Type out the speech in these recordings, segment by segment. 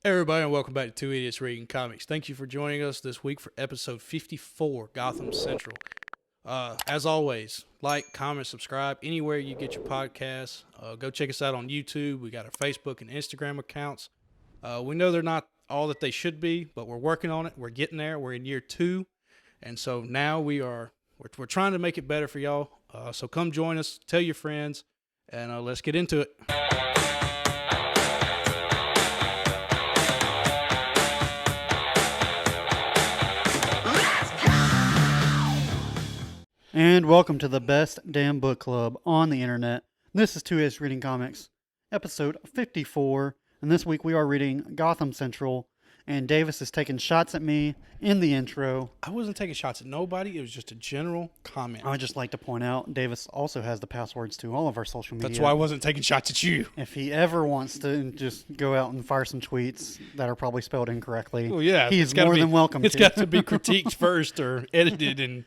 Hey everybody, and welcome back to Two Idiots Reading Comics. Thank you for joining us this week for episode 54, Gotham Central. As always, like, comment, subscribe anywhere you get your podcasts. Go check us out on YouTube. We got our Facebook and Instagram accounts. We know they're not all that they should be, but we're working on it. We're getting there. We're in year 2, and so now we're trying to make it better for y'all. So come join us, tell your friends, and let's get into it. And welcome to the best damn book club on the internet. This is 2S Reading Comics, episode 54, and this week we are reading Gotham Central, and Davis is taking shots at me in the intro. I wasn't taking shots at nobody. It was just a general comment. I would just like to point out, Davis also has the passwords to all of our social media. That's why I wasn't taking shots at you. If he ever wants to just go out and fire some tweets that are probably spelled incorrectly, Well, yeah, he's more than welcome It's to. got to be critiqued first or edited and...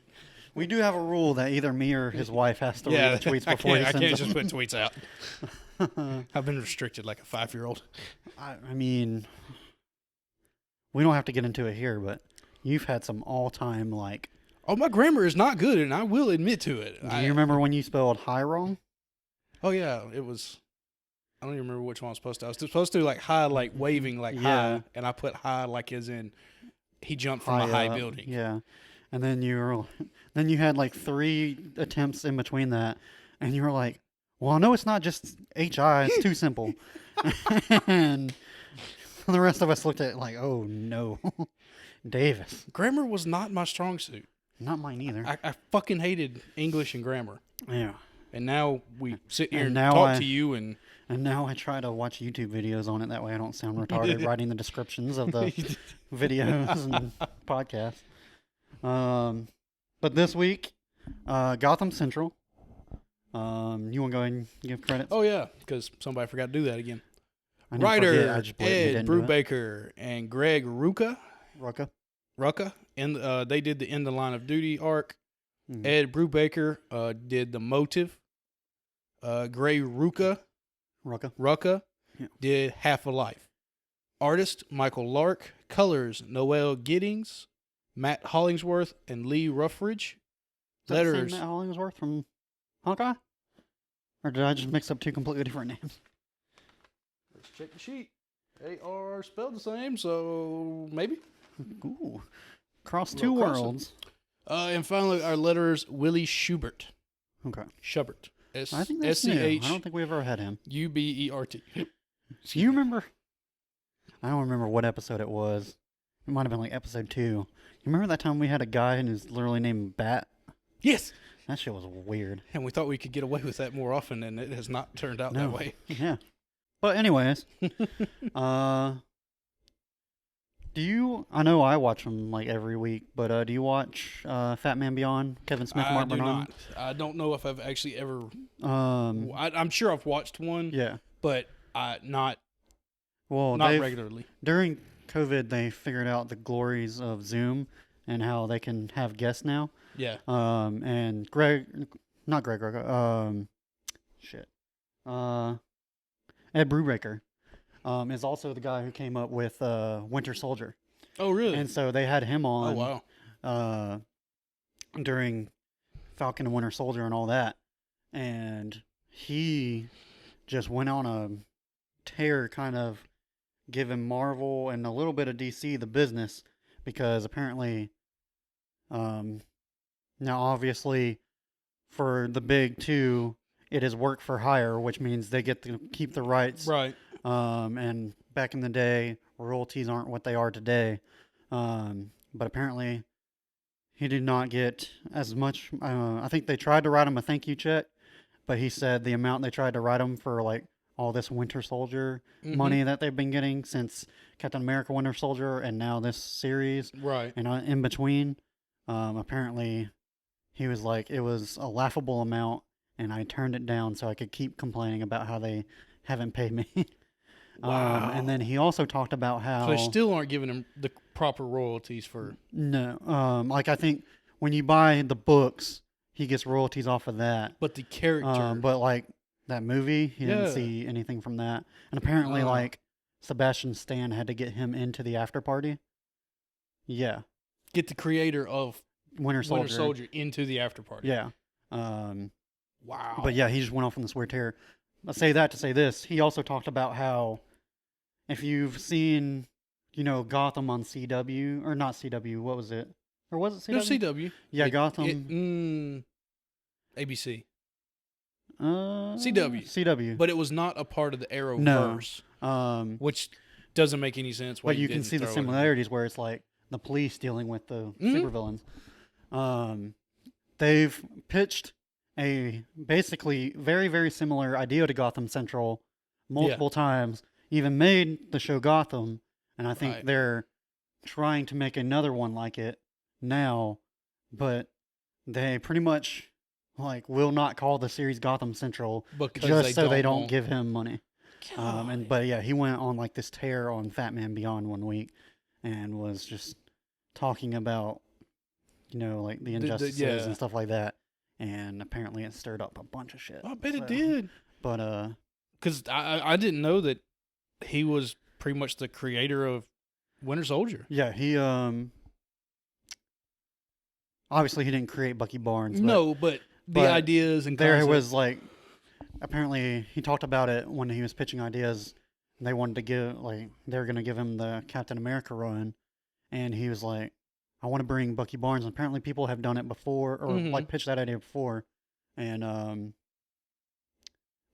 We do have a rule that either me or his wife has to read the tweets before he I sends can't them. just put tweets out. I've been restricted like a 5-year-old. I mean, we don't have to get into it here, but you've had some all-time, like... Oh, my grammar is not good, and I will admit to it. Do you remember when you spelled high wrong? Oh, yeah, it was... I don't even remember which one I was supposed to. I was supposed to like high, like waving like high, and I put high like as in he jumped from a high building. Yeah. And then you had like 3 attempts in between that, and you were like, well, I know it's not just HI, it's too simple. And the rest of us looked at it like, oh no, Davis. Grammar was not my strong suit. Not mine either. I fucking hated English and grammar. Yeah. And now we sit here and now talk to you and... And now I try to watch YouTube videos on it. That way I don't sound retarded writing the descriptions of the videos and podcasts. But this week, Gotham Central. You want to go ahead and give credits? Oh, yeah, because somebody forgot to do that again. I didn't Writer forget, I just blatantly Ed didn't do it. Brubaker and Greg Rucka. and they did the End of Line of Duty arc. Mhm. Ed Brubaker did the Motive. Gray Rucka Yeah. did Half a Life. Artist Michael Lark. Colors Noel Giddings, Matt Hollingsworth, and Lee Ruffridge. Is that the Letters. same Matt Hollingsworth from Hawkeye? Or did I just mix up 2 completely different names? Let's check the sheet. They are spelled the same, so maybe. Ooh. Cross Little 2 cross-up. worlds. And finally, our letterers Willie Schubert. Okay. Schubert. I think that's new. I don't think we ever had him. Schubert. Do you remember? I don't remember what episode it was. It might have been like episode 2. You remember that time we had a guy and his literally named Bat? Yes. That shit was weird. And we thought we could get away with that more often, and it has not turned out No. that way. Yeah. But anyways, I know I watch them like every week, but do you watch Fat Man Beyond, Kevin Smith, I Mark do Bernard? not. I don't know if I've actually ever... I'm sure I've watched one, Yeah. but not Well, regularly. during COVID, they figured out the glories of Zoom and how they can have guests now. Yeah. And not Greg Rucka, Ed Brubaker, is also the guy who came up with Winter Soldier. Oh, really? And so they had him on Oh, wow. During Falcon and Winter Soldier and all that. And he just went on a tear, kind of giving Marvel and a little bit of DC the business, because apparently, now obviously for the big 2, it is work for hire, which means they get to keep the rights. Right. And back in the day, royalties aren't what they are today. But apparently he did not get as much. I think they tried to write him a thank you check, but he said the amount they tried to write him for like all this Winter Soldier money that they've been getting since Captain America Winter Soldier and now this series. Right. And in between, apparently he was like, it was a laughable amount and I turned it down so I could keep complaining about how they haven't paid me. Wow. And then he also talked about how... So they still aren't giving him the proper royalties for... No. Like, I think when you buy the books, he gets royalties off of that. But the character... But, like, that movie, he didn't see anything from that. And apparently, like, Sebastian Stan had to get him into the after party. Yeah, Get the creator of Winter Soldier. Winter Soldier into the after party. Yeah. Wow. But yeah, he just went off on this weird tear. I say that to say this. He also talked about how if you've seen, Gotham on CW, or not CW, what was it? Or was it CW? No, CW. Yeah, Gotham. ABC. CW. CW. But it was not a part of the Arrowverse. No. Which doesn't make any sense. But you can see the similarities where it's like the police dealing with the supervillains. They've pitched a basically very, very similar idea to Gotham Central multiple times, even made the show Gotham, and I think they're trying to make another one like it now, but they pretty much will not call the series Gotham Central just so they don't give him money. But yeah, he went on this tear on Fat Man Beyond one week and was just talking about the injustices and stuff like that, and apparently it stirred up a bunch of shit. I bet it did. But because I didn't know that he was pretty much the creator of Winter Soldier. Yeah, he obviously he didn't create Bucky Barnes. But the ideas and there concepts. was apparently he talked about it when he was pitching ideas. They wanted to give they were gonna give him the Captain America run, and he was like, I want to bring Bucky Barnes. And apparently people have done it before, or pitched that idea before, and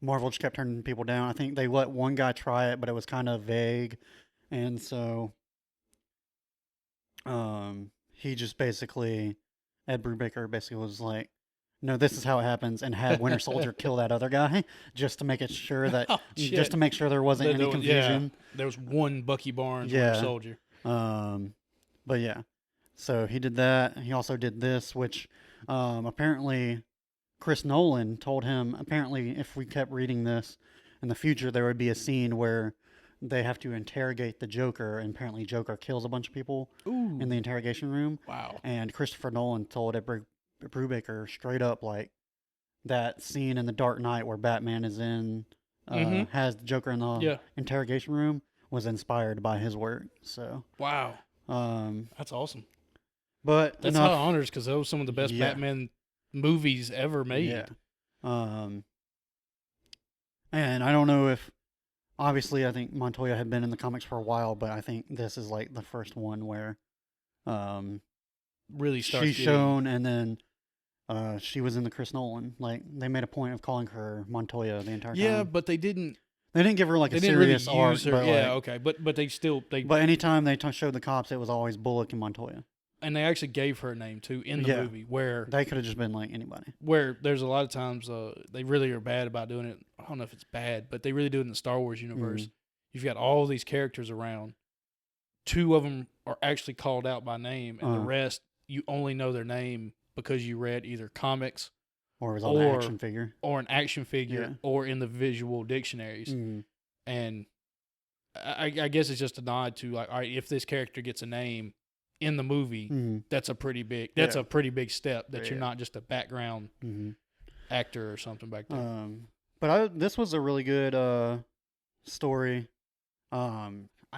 Marvel just kept turning people down. I think they let one guy try it, but it was kind of vague, and so he just basically, Ed Brubaker basically was like, no, this is how it happens, and had Winter Soldier kill that other guy just to make it sure that just to make sure there wasn't any confusion. Yeah, there was one Bucky Barnes Winter Soldier. But yeah, so he did that. He also did this, which apparently Chris Nolan told him, apparently if we kept reading this in the future, there would be a scene where they have to interrogate the Joker, and apparently Joker kills a bunch of people in the interrogation room. Wow. And Christopher Nolan told Ed Brubaker straight up, that scene in The Dark Knight where Batman is in, has the Joker in the interrogation room, was inspired by his work. So wow. That's awesome. But that's high honors, because those are some of the best Batman movies ever made. Yeah. And I don't know if, obviously, I think Montoya had been in the comics for a while, but I think this is the first one where really starts she's shown, and then she was in the Chris Nolan. They made a point of calling her Montoya the entire time. Yeah, but they didn't. They didn't give her a serious really arc. Her. But okay, but they still But anytime they showed the cops, it was always Bullock and Montoya. And they actually gave her a name too in the movie, where they could have just been anybody. Where there's a lot of times they really are bad about doing it. I don't know if it's bad, but they really do it in the Star Wars universe. You've got all these characters around. 2 of them are actually called out by name, and the rest you only know their name because you read either comics, or it was on an action figure, or in the visual dictionaries. And I guess it's just a nod to all right, if this character gets a name in the movie, that's a pretty big step, that you're not just a background actor or something back there. But this was a really good story. I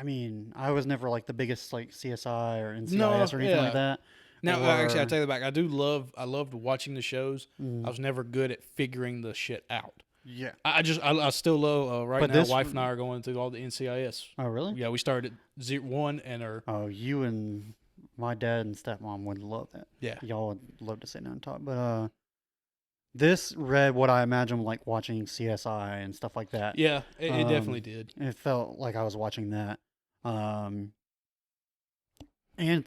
mean, I was never the biggest CSI or NCIS or anything like that. Now, actually, I take that back. I loved watching the shows. I was never good at figuring the shit out. Yeah, I still love right now. Wife and I are going through all the NCIS. Oh, really? Yeah, we started at 1 and are. Oh, you and my dad and stepmom would love that. Yeah, y'all would love to sit down and talk. But this read what I imagine watching CSI and stuff like that. Yeah, it definitely did. It felt like I was watching that. And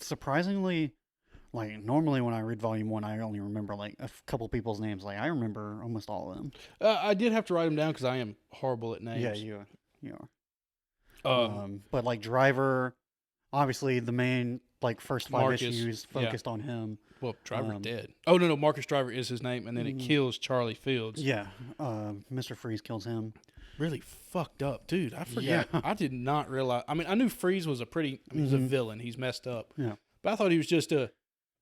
surprisingly, normally when I read volume 1, I only remember a couple people's names. I remember almost all of them. I did have to write them down because I am horrible at names. Yeah, you are. But Driver, obviously the main first 5 Marcus, issues focused on him. Well, Driver's dead. Oh no, Marcus Driver is his name, and then it kills Charlie Fields. Yeah, Mr. Freeze kills him. Really fucked up, dude. I forgot. Yeah. I did not realize. I mean, I knew Freeze was he's a villain. He's messed up. Yeah, but I thought he was just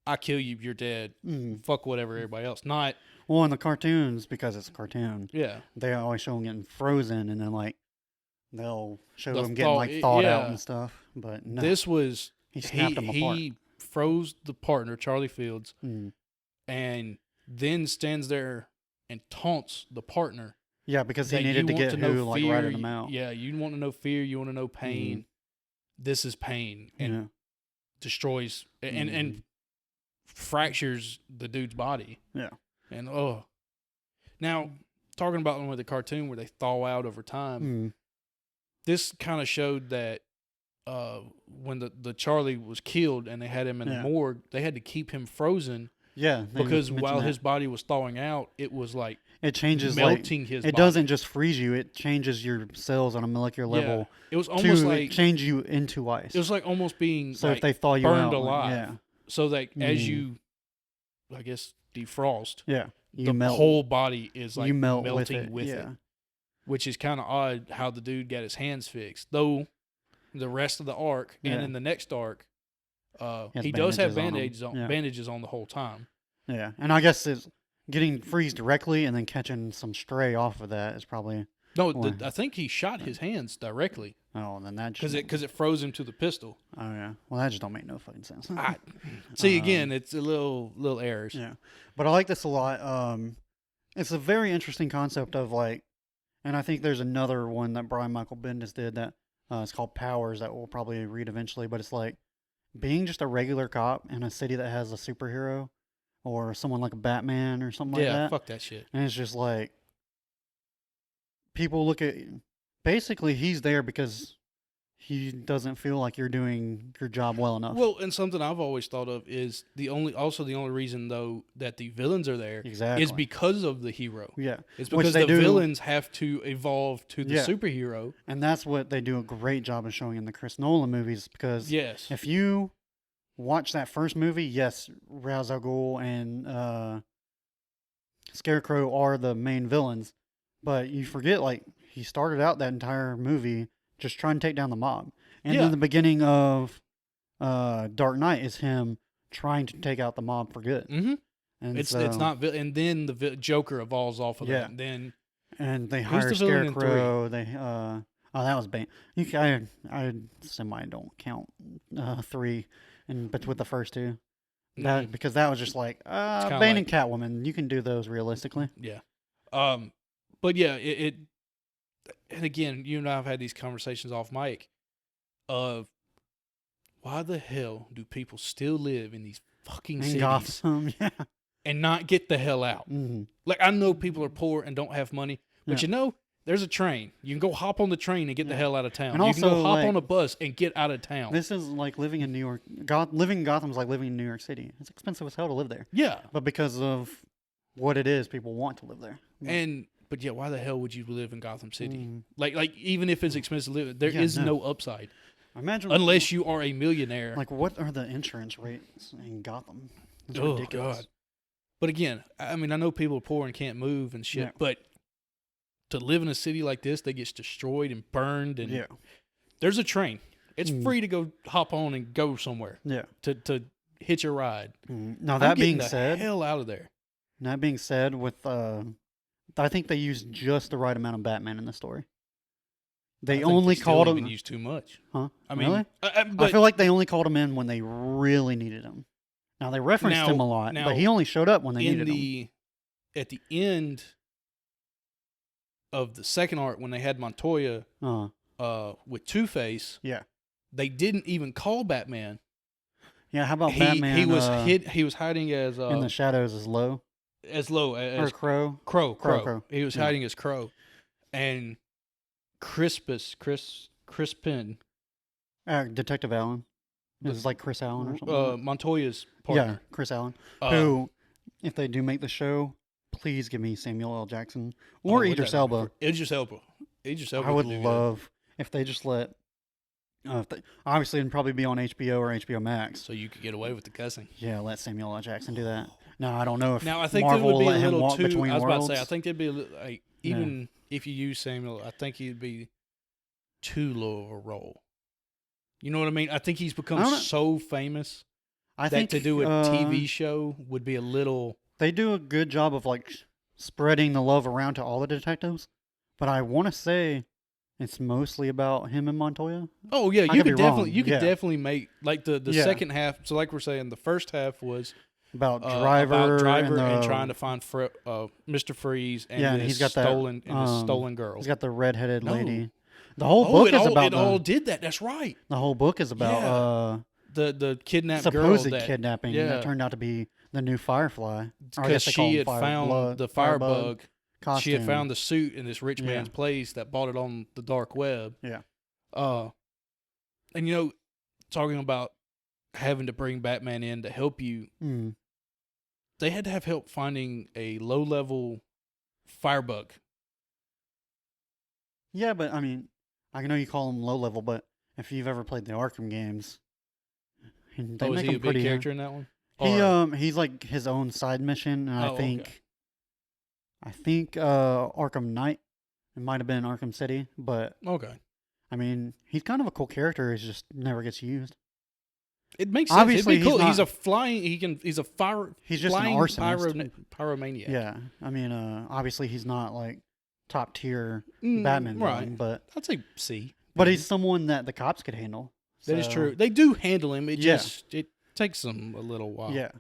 I kill you, you're dead. Fuck whatever everybody else. Not well in the cartoons, because it's a cartoon. Yeah, they always show him getting frozen, and then they'll show The him getting like thawed out and stuff. But no, This was he snapped them apart. He froze the partner, Charlie Fields, Mm. and then stands there and taunts the partner. Yeah, because he that needed you to want get to know who like fear, ratted him out. Yeah, you want to know fear, you want to know pain. This is pain, and Yeah. destroys and fractures the dude's body. Yeah. And now talking about one with the cartoon where they thaw out over time. This kind of showed that when the Charlie was killed and they had him in the morgue, they had to keep him frozen. Yeah, because while his body was thawing out, it was like it changes, melting his it body. doesn't just freeze you; it changes your cells on a molecular level. Yeah. It was almost like change you into ice. It was like almost being so if they thaw you burned out, alive. So that as you, I guess, defrost, you the whole body is like melting with it. Which is kind of odd how the dude got his hands fixed. Though the rest of the arc and in the next arc, he does have bandages on the whole time. Yeah, and I guess it's getting freeze directly and then catching some stray off of that is probably I think he shot his hands directly. Oh, then that because it froze him to the pistol. Oh yeah, well that just don't make no fucking sense. See again, it's a little errors. Yeah, but I like this a lot. It's a very interesting concept of like, and I think there's another one that Brian Michael Bendis did that it's called Powers that we'll probably read eventually. But it's like being just a regular cop in a city that has a superhero or someone like a Batman or something like that. Yeah, fuck that shit. And it's just like people look at. Basically, he's there because he doesn't feel like you're doing your job well enough. Well, and something I've always thought of is the only reason though that the villains are there is because of the hero. Yeah, it's because the villains have to evolve to the superhero, and that's what they do a great job of showing in the Chris Nolan movies. Because if you watch that first movie, yes, Ra's al Ghul and Scarecrow are the main villains, but you forget like. He started out that entire movie just trying to take down the mob. And then the beginning of Dark Knight is him trying to take out the mob for good. Mm-hmm. And it's not, and then the Joker evolves off of that. And they hire Scarecrow. They that was Bane. I semi don't count 3, but with the first 2, because that was just like Bane and Catwoman. You can do those realistically. Yeah. But yeah, it and again, you and I have had these conversations off mic of why the hell do people still live in these fucking cities Gotham, and not get the hell out? Mm-hmm. Like, I know people are poor and don't have money, but there's a train. You can go hop on the train and get the hell out of town. And you can go hop on a bus and get out of town. This is like living in New York. Living in Gotham is like living in New York City. It's expensive as hell to live there. Yeah. But because of what it is, people want to live there. But yeah, why the hell would you live in Gotham City? Like even if it's expensive to live, there is no upside. Imagine unless you are a millionaire. Like, what are the insurance rates in Gotham? It's ridiculous. God. But again, I mean, I know people are poor and can't move and shit, but to live in a city like this that gets destroyed and burned, and there's a train. It's free to go hop on and go somewhere. Yeah. To hitch a ride. Now that being said, hell out of there. That being said, with I think they used just the right amount of Batman in the story. They only called him. Use too much, huh? I mean, really? I feel like they only called him in when they really needed him. Now they referenced him a lot, but he only showed up when they needed him. At the end of the second arc, when they had Montoya with Two-Face, they didn't even call Batman. Yeah, how about Batman? He was hiding as in the shadows as Low. As Crow. Crow. He was hiding as Crow, and Crispin. Detective Allen. It was like Chris Allen or something. Montoya's partner. Yeah, Chris Allen. Who, if they do make the show, please give me Samuel L. Jackson or Idris Elba. Idris Elba. I would love if they just let. Obviously, it'd probably be on HBO or HBO Max. So you could get away with the cussing. Yeah, let Samuel L. Jackson do that. No, I don't know if I think Marvel it would be will let a him little walk too. between I was worlds. about to say, I think it'd be like even if you use Samuel, I think he'd be too low of a role. You know what I mean? I think he's become so famous. I think to do a TV show would be a little. They do a good job of like spreading the love around to all the detectives, but I want to say it's mostly about him and Montoya. Oh yeah, I you could could be definitely wrong, you could yeah. definitely make like the Yeah. second half. So like we're saying, the first half was About Driver, and trying to find Mr. Freeze and and this he's got stolen that this stolen girl. He's got the redheaded No. lady. The whole book is about it all did that. That's right. the whole book is about The kidnapped girl supposed that kidnapping that turned out to be the new Firefly. Or I because guess they call she him had found the firebug. costume. She had found the suit in this rich Yeah. man's place that bought it on the dark web. Yeah. And talking about having to bring Batman in to help you, they had to have help finding a low-level firebug. Yeah, but I mean, I know you call him low level, but if you've ever played the Arkham games, they Was make he him a big pretty character in that one? he's like his own side mission, and okay. I think Arkham Knight, it might have been Arkham City, but Okay. I mean, he's kind of a cool character. He just never gets used. It makes sense. Obviously, It'd be cool. he's He's not- a flying. He's a fire. He's just an flying arsonist. pyromaniac. Yeah, I mean, obviously he's not like top tier Batman villain, right? but I'd say C. But he's someone that the cops could handle. That is so, true. They do handle him. It Yeah. just it takes them a little while. Yeah.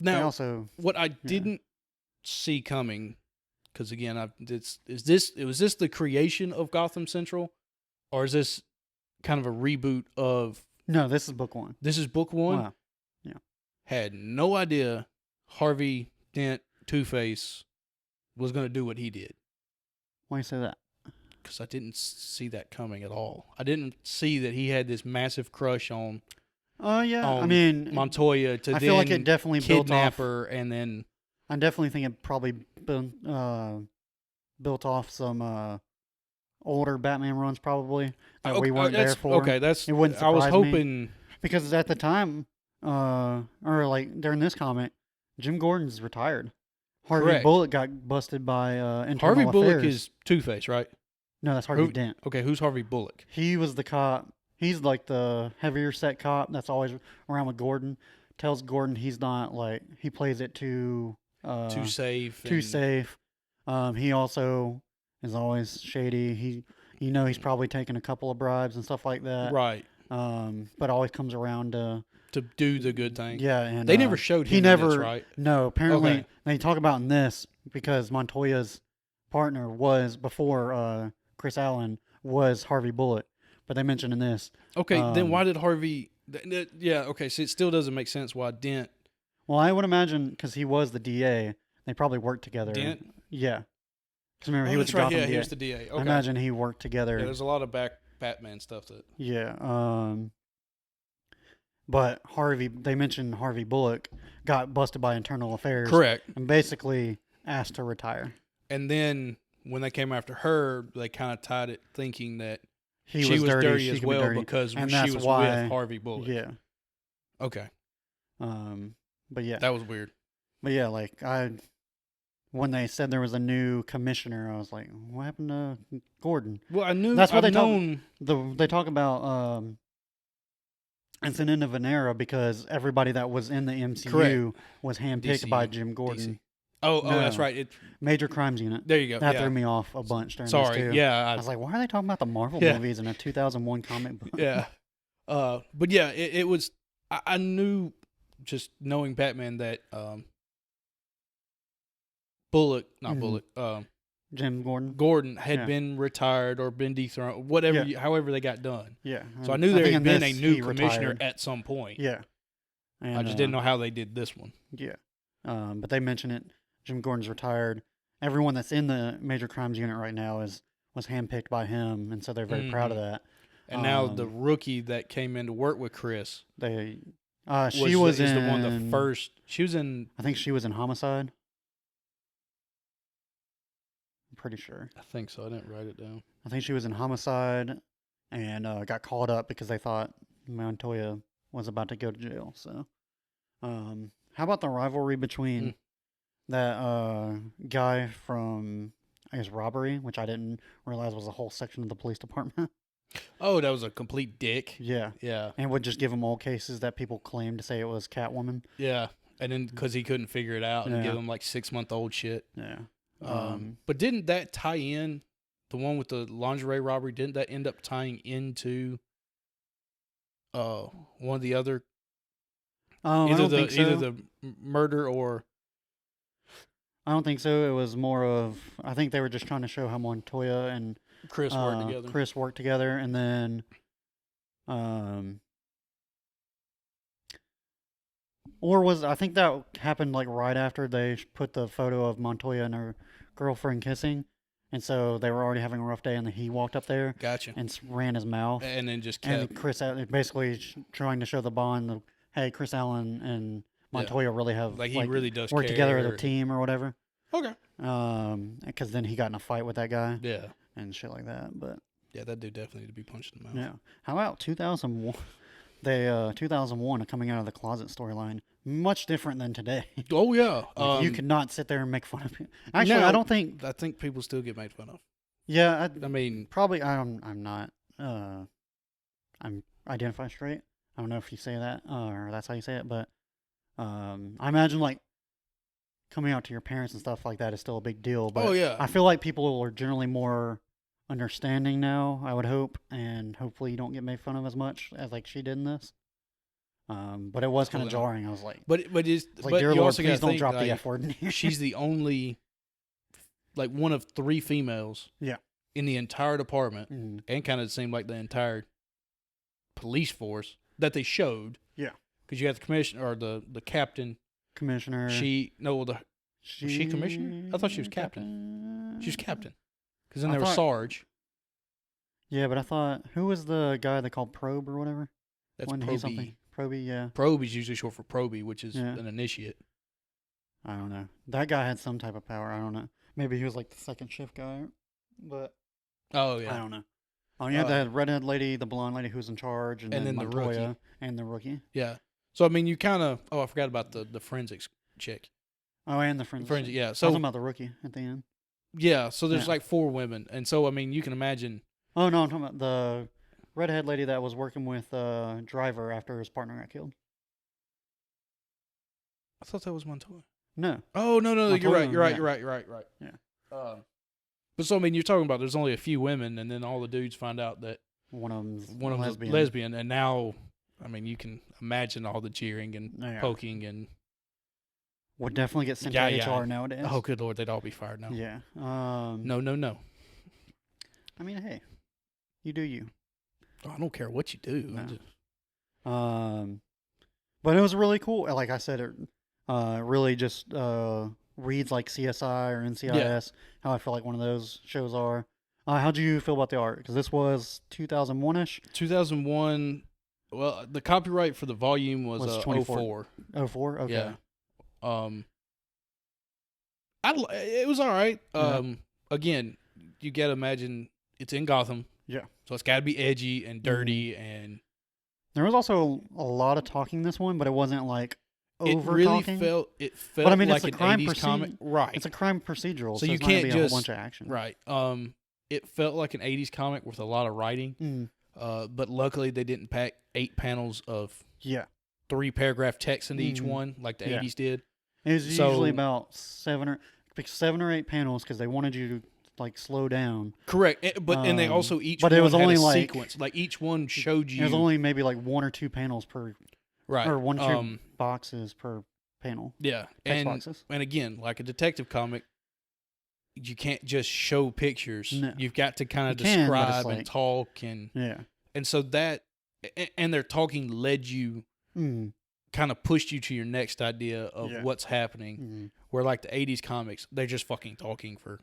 They Now, also, what I didn't see coming, because again, was this the creation of Gotham Central, or is this kind of a reboot of? no, this is book one. This is book one. Wow. Yeah. Had no idea Harvey Dent Two-Face was going to do what he did. Why do you say that? Because I didn't see that coming at all. I didn't see that he had this massive crush on. Yeah. I on mean, Montoya to I then feel like it definitely built kidnap off. her and then. I definitely think it probably built off some older Batman runs, probably that we weren't there for. Okay, that's. It wouldn't I was surprise me. hoping Because at the time, or like during this comic, Jim Gordon's retired. Harvey Correct. Bullock got busted by internal Harvey affairs. Bullock is Two-Face, right? No, that's Harvey Dent. Okay, who's Harvey Bullock? He was the cop. He's like the heavier set cop that's always around with Gordon. Tells Gordon he's not like he plays it too safe. Too safe. He also is always shady. He's probably taken a couple of bribes and stuff like that. Right. But always comes around to do the good thing. Yeah, and they never showed him. He never. In this, right? No, apparently Okay. they talk about in this because Montoya's partner was before Chris Allen was Harvey Bullock, but they mentioned in this. Okay, then why did Harvey? Yeah. Okay, so it still doesn't make sense why Dent. Well, I would imagine because he was the DA, they probably worked together. Dent. Yeah. Because remember, he was that's the right. Gotham Yeah, DA. he was the DA. Okay. I imagine he worked together. Yeah, there's a lot of Batman stuff that. Yeah. But they mentioned Harvey Bullock got busted by internal affairs. Correct. And basically asked to retire. And then when they came after her, they kind of tied it, thinking that She she was dirty she as could be well dirty. because And she that's was why- with Harvey Bullock. Yeah. Okay. But yeah. That was weird. But yeah, like when they said there was a new commissioner, I was like, what happened to Gordon? Well, I knew. That's what I've they known. They talk about it's an end of an era because everybody that was in the MCU Correct. was handpicked DC, by Jim Gordon. DC. Oh, No. that's right. Major Crimes Unit. There you go. That yeah. threw me off a bunch during this Sorry. too. Yeah. I was like, why are they talking about the Marvel Yeah. movies in a 2001 comic book? Yeah. But yeah, it was. I knew, just knowing Batman, that Bullock, not Mhm. Bullock, Jim Gordon. Gordon had Yeah. been retired or been dethroned, whatever, Yeah. however they got done. Yeah. So I knew there think had in been a this, new he commissioner retired. at some point. Yeah. And, I just didn't know how they did this one. Yeah. But they mention it. Jim Gordon's retired. Everyone that's in the Major Crimes Unit right now was handpicked by him, and so they're very proud of that. And now the rookie that came in to work with Chris, They, is she was in the one the first. She was in. I think she was in Homicide. I'm pretty sure. I think so. I didn't write it down. I think she was in Homicide, and got called up because they thought Montoya was about to go to jail. So, how about the rivalry between that guy from, I guess, Robbery, which I didn't realize was a whole section of the police department. Oh, that was a complete dick. Yeah. Yeah. And would just give him all cases that people claimed to say it was Catwoman. Yeah. And then because he couldn't figure it out and Yeah. give him like 6-month-old shit. Yeah. But didn't that tie in the one with the lingerie robbery? Didn't that end up tying into one of the other I don't think so. either the murder or I don't think so. It was more of, I think they were just trying to show how Montoya and Chris worked together? Chris worked together, and then, or was, I think that happened like right after they put the photo of Montoya and her girlfriend kissing, and so they were already having a rough day, and then he walked up there Gotcha. and ran his mouth, And then just and kept. Chris basically trying to show the bond of, hey, Chris Allen and Montoya really have Like, he really does work together as a care. team or whatever. Okay. Because then he got in a fight with that guy Yeah. and shit like that. But Yeah, that dude definitely need to be punched in the mouth. yeah, how about 2001? They 2001 coming out of the closet storyline, much different than today. Oh, yeah. Like, you could not sit there and make fun of him. Actually, no, I don't think. I think people still get made fun of. Yeah, I mean, probably. I'm not. I'm identify straight. I don't know if you say that or that's how you say it, but I imagine like coming out to your parents and stuff like that is still a big deal. But oh, yeah. I feel like people are generally more understanding now, I would hope, and hopefully you don't get made fun of as much as like she did in this. But it was kind of jarring. I was like, but it's it's like, but dear you Lord, also please gotta don't think, drop like, the F word in here. she's the only, like, one of 3 females. Yeah. In the entire department, Mhm. and kind of seemed like the entire police force that they showed. Yeah. Because you have the commissioner or the captain. Commissioner. Was she commissioner? I thought she was captain. She was captain. Because then I there was thought- Sarge. Yeah, but I thought, who was the guy they called Probe or whatever? That's When he's something. Proby. Proby, yeah. Probe is usually short for Proby, which is Yeah. an initiate. I don't know. That guy had some type of power. I don't know. Maybe he was like the second shift guy, but Oh, I yeah. don't know. Oh, you had that redhead lady, the blonde lady who was in charge, and then the Montoya rookie. and the rookie. Yeah. So, I mean, you kind of... Oh, I forgot about the forensics chick. Oh, and the friends. Forensic, yeah. I was So, talking about the rookie at the end. yeah. So, there's Yeah. like 4 women. And so, I mean, you can imagine... Oh no, I'm talking about the redhead lady that was working with Driver after his partner got killed. I thought that was Montoya. No. Oh, no, you're Montoya, right. You're right. yeah. You're right. Yeah. But so, I mean, you're talking about there's only a few women, and then all the dudes find out that One of them's one of them's lesbian. lesbian, and now, I mean, you can imagine all the cheering and Yeah. poking and... Would definitely get sent Yeah, to yeah. HR nowadays. Oh, good Lord, they'd all be fired now. Yeah. No. I mean, hey, you do you. Oh, I don't care what you do. I No. just- But it was really cool. Like I said, it really just reads like CSI or NCIS. How I feel like one of those shows are. How'd you feel about the art? Because this was 2001-ish. 2001. Well, the copyright for the volume was, Was 04. 04? Okay. Yeah. It was all right. Yeah. Again, you gotta imagine it's in Gotham. Yeah. So it's gotta be edgy and dirty, and There was also a lot of talking this one, but it wasn't like it over really talking. felt. It felt But I mean, like it's a an crime 80s comic, right? It's a crime procedural, So so you it's not gonna can't be a just- whole bunch of action. right. It felt like an 80s comic with a lot of writing. But luckily they didn't pack 8 panels of Yeah. 3-paragraph text into each Mhm. one like the Yeah. 80s did. It was So- usually about 7 or 8 panels because they wanted you to like slow down. Correct. And they also each but one it was had only a like- sequence. Like each one showed you There's only maybe like 1 or 2 panels per, right. or 1 or 2 boxes per panel. Yeah. Text boxes. And again, like a detective comic, you can't just show pictures. No. You've got to kind of You can, but it's describe and like- talk and so that and their talking led you kind of pushed you to your next idea of Yeah. what's happening. Where like the 80s comics, they're just fucking talking for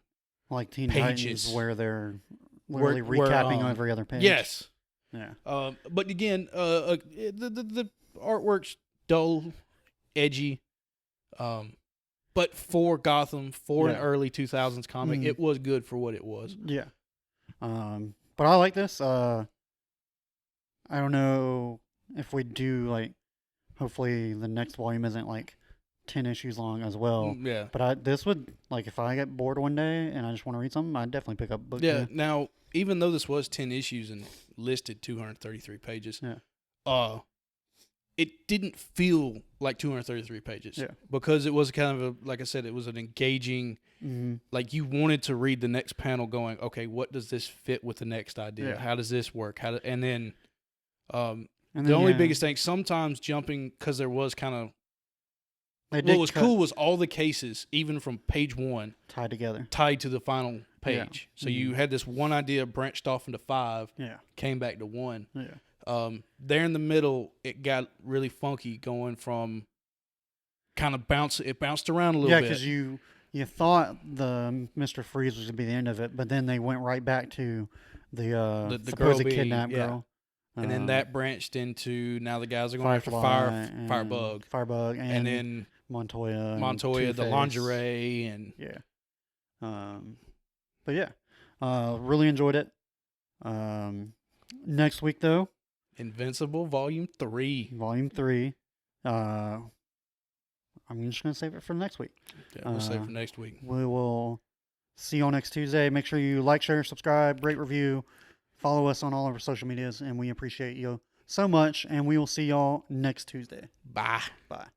Like Teen pages. Titans, where they're literally Where, recapping every other page. yes. Yeah. But again, the artwork's dull, edgy. But for Gotham, for an Yeah. early 2000s comic, Mhm. it was good for what it was. Yeah. But I like this. I don't know if we do like. Hopefully, the next volume isn't like 10 issues long as well. Yeah. But this would like if I get bored one day and I just want to read something, I'd definitely pick up a book. Yeah. too. Now, even though this was 10 issues and listed 233 pages, Yeah. it didn't feel like 233 pages. Yeah. Because it was kind of like I said, it was an engaging. Like you wanted to read the next panel, going, okay, what does this fit with the next idea? Yeah. How does this work? And then, And the only biggest thing, sometimes jumping, because there was kind of. What was cool was all the cases, even from page 1, tied together, tied to the final page. Yeah. So you had this one idea branched off into 5, Yeah. came back to 1. Yeah. There in the middle, it got really funky, going from kind of it bounced around a little bit. Yeah, because you thought the Mr. Freeze was going to be the end of it, but then they went right back to the supposed kidnapped girl. And then that branched into, now the guys are going after Firebug. Firebug. And then Montoya, the lingerie, and yeah. But yeah, really enjoyed it. Next week though, Invincible Volume 3. Volume 3. I'm just gonna save it for next week. Yeah, we'll save it for next week. We will see you all next Tuesday. Make sure you like, share, subscribe, rate, review, follow us on all of our social medias, and we appreciate you so much. And we will see y'all next Tuesday. Bye. Bye.